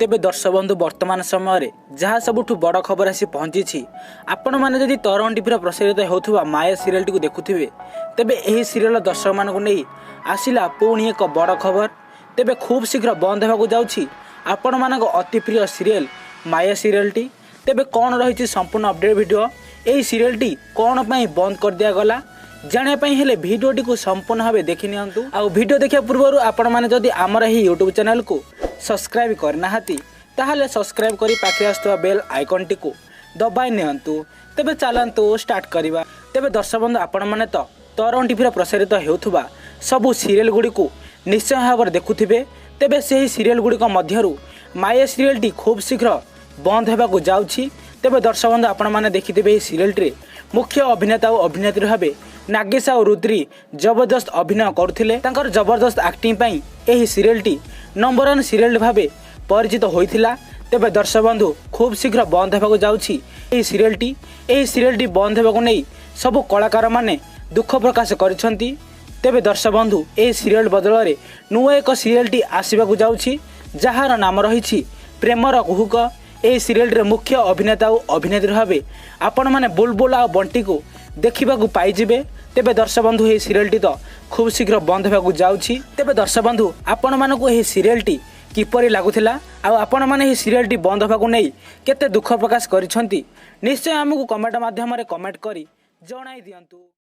तेबे दर्शक बंधु वर्तमान समय जहाँ सबुठ बड़ खबर आसी पहुंची आपण मैंने जदि तरण टीवी प्रसारित होता माया सीरियल टी देखुवे तेबे यही सीरियल दर्शक मान नहीं आसला पुणी एक बड़ खबर। तेबे खूब शीघ्र बंद होगा जाऊँगी आपण मान अति प्रिय सीरियल माया सीरियल टी। तेबे कौन रही संपूर्ण अपडेट वीडियो यही सीरियल टी कौन पाई बंद कर दिया गला जानापी हेले भिडियोटी को संपूर्ण भाव देखी नियंतु। आउ वीडियो देखा पूर्व आपण मैंने जदि आमर ही यूट्यूब चैनल को सब्सक्राइब करना ताहले सब्सक्राइब करी पाखे आसुवा बेल आइकन टी को दबाई नियंतु। तेबे चलतु स्टार्ट करवा। तेबे दर्शक बंधु आपण मैंने तो तरण टीवी प्रसारित होता सबू सीरियल गुड़ी को निश्चय भाव देखुथिबे। तेबे से ही सीरियल गुड़िक मध्यरु माया सीरियल टी खूब शीघ्र बंद होगा जाऊँगी। तेबे दर्शक बंधु आपण मैंने देखिथिबे एही सीरियल टी मुख्य अभिनेता और अभिनेत्री भावे नागेश और रुद्री जबरदस्त अभिनय करथिले। तांकर जबरदस्त एक्टिंग पाई एही सीरियल टी नंबर 1 सीरियल भावे परिचित होइथिला। तेबे दर्शक बंधु खूब शीघ्र बंद होगा जाऊँगी एही सीरियल टी बंद होगा नहीं सबु कलाकार माने दुख प्रकाश करिसंती। तेबे दर्शक बंधु एही सीरियल बदल में नुआ एक सीरियल टी आसवाक जाऊँगी जार नाम रही प्रेमर कुहुक। एही सीरियल रे मुख्य अभिनेता और अभिनेत्री भावे आपण माने बुलबुल और बंटी को देखा पाइबे। तेबे दर्शक बंधु ये सीरियल टी तो खूब शीघ्र बंद होगा जाऊँगी। तेबे दर्शक बंधु आपण मानकु ये सीरियल टी किपरि लागुथिला आ आपण माने ये सीरियल टी बंद होगा नहीं केते दुख प्रकाश करिसंती निश्चय आमको कमेंट माध्यम रे कमेंट करी जणाई दियंतु।